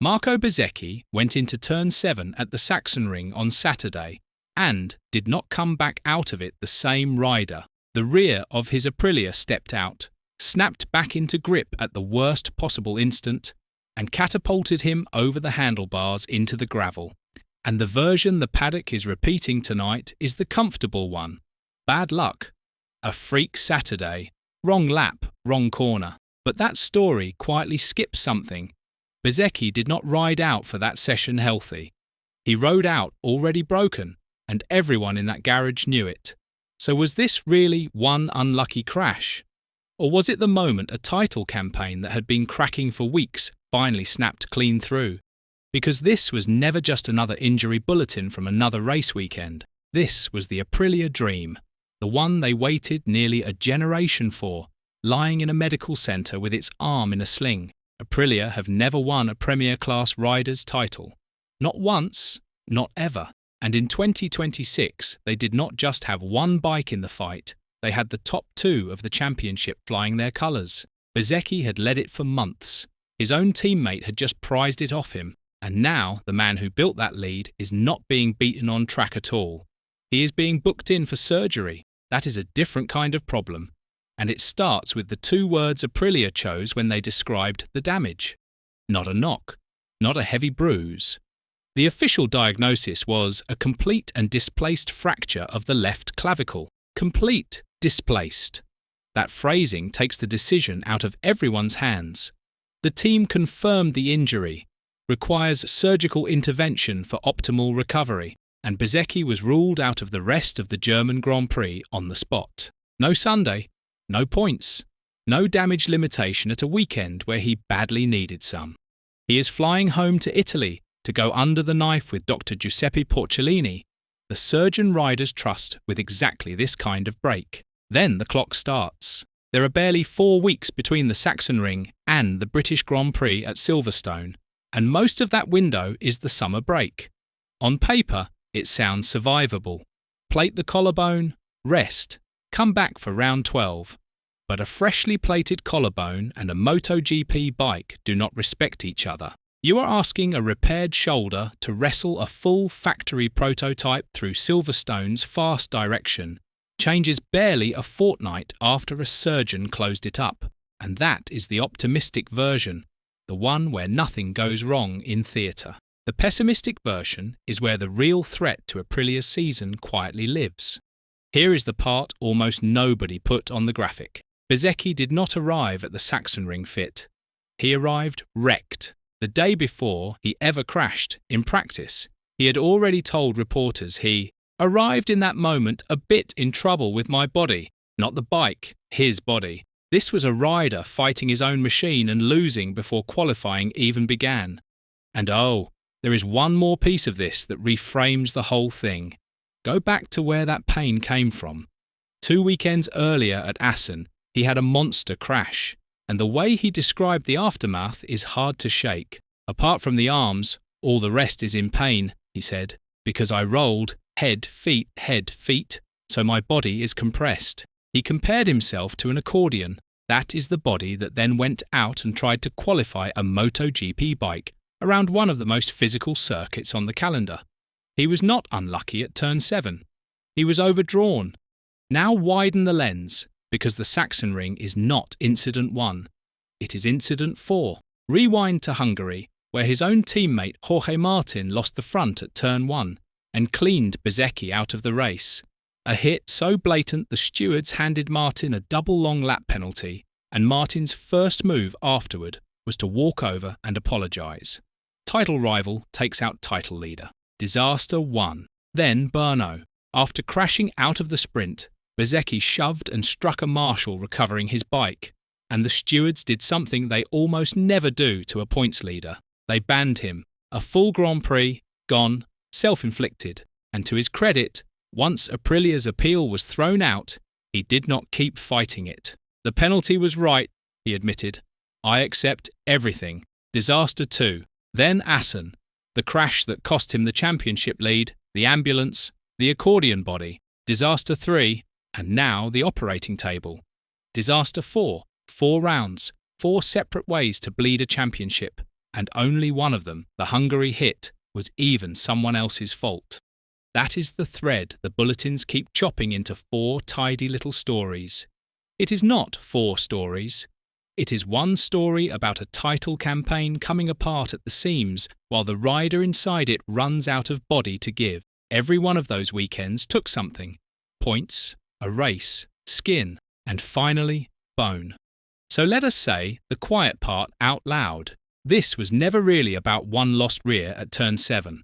Marco Bezzecchi went into turn 7 at the Sachsenring on Saturday and did not come back out of it the same rider. The rear of his Aprilia stepped out, snapped back into grip at the worst possible instant, and catapulted him over the handlebars into the gravel. And the version the paddock is repeating tonight is the comfortable one. Bad luck. A freak Saturday. Wrong lap, wrong corner. But that story quietly skips something. Bezzecchi did not ride out for that session healthy. He rode out already broken, and everyone in that garage knew it. So was this really one unlucky crash? Or was it the moment a title campaign that had been cracking for weeks finally snapped clean through? Because this was never just another injury bulletin from another race weekend. This was the Aprilia dream, the one they waited nearly a generation for, lying in a medical centre with its arm in a sling. Aprilia have never won a Premier Class Riders' title. Not once, not ever. And in 2026, they did not just have one bike in the fight, they had the top two of the championship flying their colours. Bezzecchi had led it for months. His own teammate had just prized it off him, and now the man who built that lead is not being beaten on track at all. He is being booked in for surgery. That is a different kind of problem. And it starts with the two words Aprilia chose when they described the damage. Not a knock, not a heavy bruise. The official diagnosis was a complete and displaced fracture of the left clavicle. Complete, displaced. That phrasing takes the decision out of everyone's hands. The team confirmed the injury, requires surgical intervention for optimal recovery, and Bezzecchi was ruled out of the rest of the German Grand Prix on the spot. No Sunday, no points, no damage limitation at a weekend where he badly needed some. He is flying home to Italy to go under the knife with Dr. Giuseppe Porcellini, the surgeon riders trust with exactly this kind of break. Then the clock starts. There are barely 4 weeks between the Sachsenring and the British Grand Prix at Silverstone, and most of that window is the summer break. On paper, it sounds survivable. Plate the collarbone, rest, come back for round 12. But a freshly plated collarbone and a MotoGP bike do not respect each other. You are asking a repaired shoulder to wrestle a full factory prototype through Silverstone's fast direction, changes barely a fortnight after a surgeon closed it up. And that is the optimistic version, the one where nothing goes wrong in theatre. The pessimistic version is where the real threat to Aprilia's season quietly lives. Here is the part almost nobody put on the graphic. Bezzecchi did not arrive at the Sachsenring fit. He arrived wrecked. The day before he ever crashed, in practice, he had already told reporters he arrived in that moment a bit in trouble with my body, not the bike, his body. This was a rider fighting his own machine and losing before qualifying even began. And oh, there is one more piece of this that reframes the whole thing. Go back to where that pain came from. 2 weekends earlier at Assen, he had a monster crash. And the way he described the aftermath is hard to shake. Apart from the arms, all the rest is in pain, he said, because I rolled head, feet, so my body is compressed. He compared himself to an accordion. That is the body that then went out and tried to qualify a MotoGP bike around one of the most physical circuits on the calendar. He was not unlucky at turn 7. He was overdrawn. Now widen the lens, because the Sachsenring is not Incident 1. It is Incident 4. Rewind to Hungary, where his own teammate Jorge Martin lost the front at turn 1 and cleaned Bezzecchi out of the race. A hit so blatant the stewards handed Martin a double long lap penalty, and Martin's first move afterward was to walk over and apologise. Title rival takes out title leader. Disaster 1. Then Brno. After crashing out of the sprint, Bezzecchi shoved and struck a marshal recovering his bike, and the stewards did something they almost never do to a points leader. They banned him. A full Grand Prix, gone, self-inflicted, and to his credit, once Aprilia's appeal was thrown out, he did not keep fighting it. The penalty was right, he admitted. I accept everything. Disaster 2. Then Assen. The crash that cost him the championship lead, the ambulance, the accordion body. Disaster 3. And now the operating table. Disaster 4. 4 rounds, 4 separate ways to bleed a championship. and only one of them, the Hungary hit, was even someone else's fault. That is the thread the bulletins keep chopping into 4 tidy little stories. It is not 4 stories. It is one story about a title campaign coming apart at the seams while the rider inside it runs out of body to give. Every one of those weekends took something: points, a race, skin, and finally, bone. So let us say the quiet part out loud. This was never really about one lost rear at turn 7.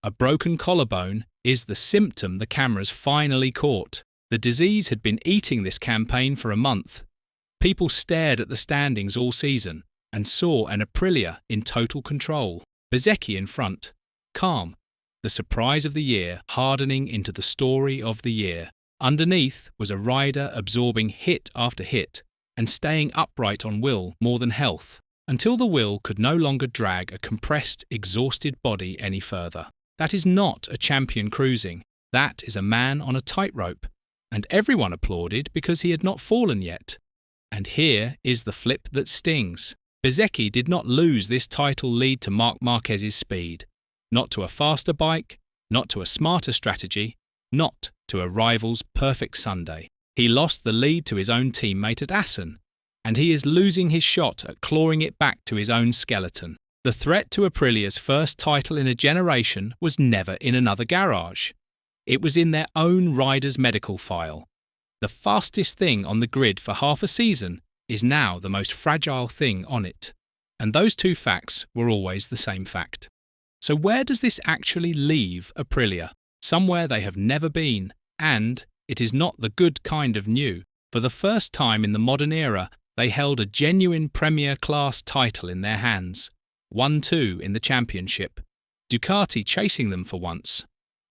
A broken collarbone is the symptom the cameras finally caught. The disease had been eating this campaign for a month. People stared at the standings all season and saw an Aprilia in total control. Bezzecchi in front, calm, the surprise of the year hardening into the story of the year. Underneath was a rider absorbing hit after hit and staying upright on will more than health, until the will could no longer drag a compressed, exhausted body any further. That is not a champion cruising. That is a man on a tightrope. And everyone applauded because he had not fallen yet. And here is the flip that stings. Bezzecchi did not lose this title lead to Marc Marquez's speed. Not to a faster bike, not to a smarter strategy, not to a rival's perfect Sunday. He lost the lead to his own teammate at Assen, and he is losing his shot at clawing it back to his own skeleton. The threat to Aprilia's first title in a generation was never in another garage. It was in their own rider's medical file. The fastest thing on the grid for half a season is now the most fragile thing on it. And those 2 facts were always the same fact. So where does this actually leave Aprilia? Somewhere they have never been, and it is not the good kind of new. For the first time in the modern era, they held a genuine Premier Class title in their hands. 1-2 in the championship. Ducati chasing them for once.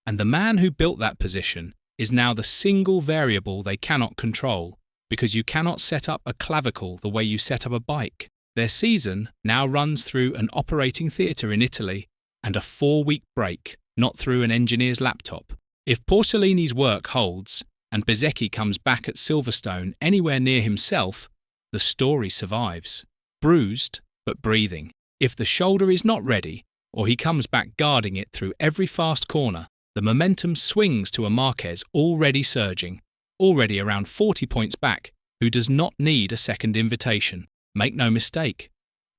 And the man who built that position is now the single variable they cannot control, because you cannot set up a clavicle the way you set up a bike. Their season now runs through an operating theatre in Italy and a 4-week break, not through an engineer's laptop. If Porcellini's work holds, and Bezzecchi comes back at Silverstone anywhere near himself, the story survives. Bruised, but breathing. If the shoulder is not ready, or he comes back guarding it through every fast corner, the momentum swings to a Marquez already surging, already around 40 points back, who does not need a second invitation. Make no mistake,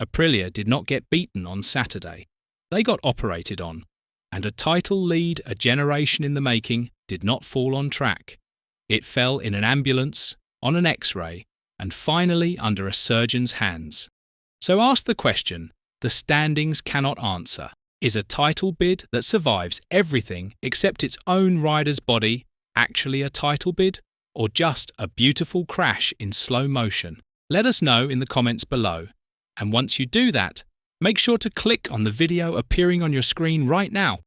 Aprilia did not get beaten on Saturday. They got operated on, and a title lead a generation in the making did not fall on track. It fell in an ambulance, on an X-ray, and finally under a surgeon's hands. So ask the question the standings cannot answer. Is a title bid that survives everything except its own rider's body actually a title bid, or just a beautiful crash in slow motion? Let us know in the comments below. And once you do that, make sure to click on the video appearing on your screen right now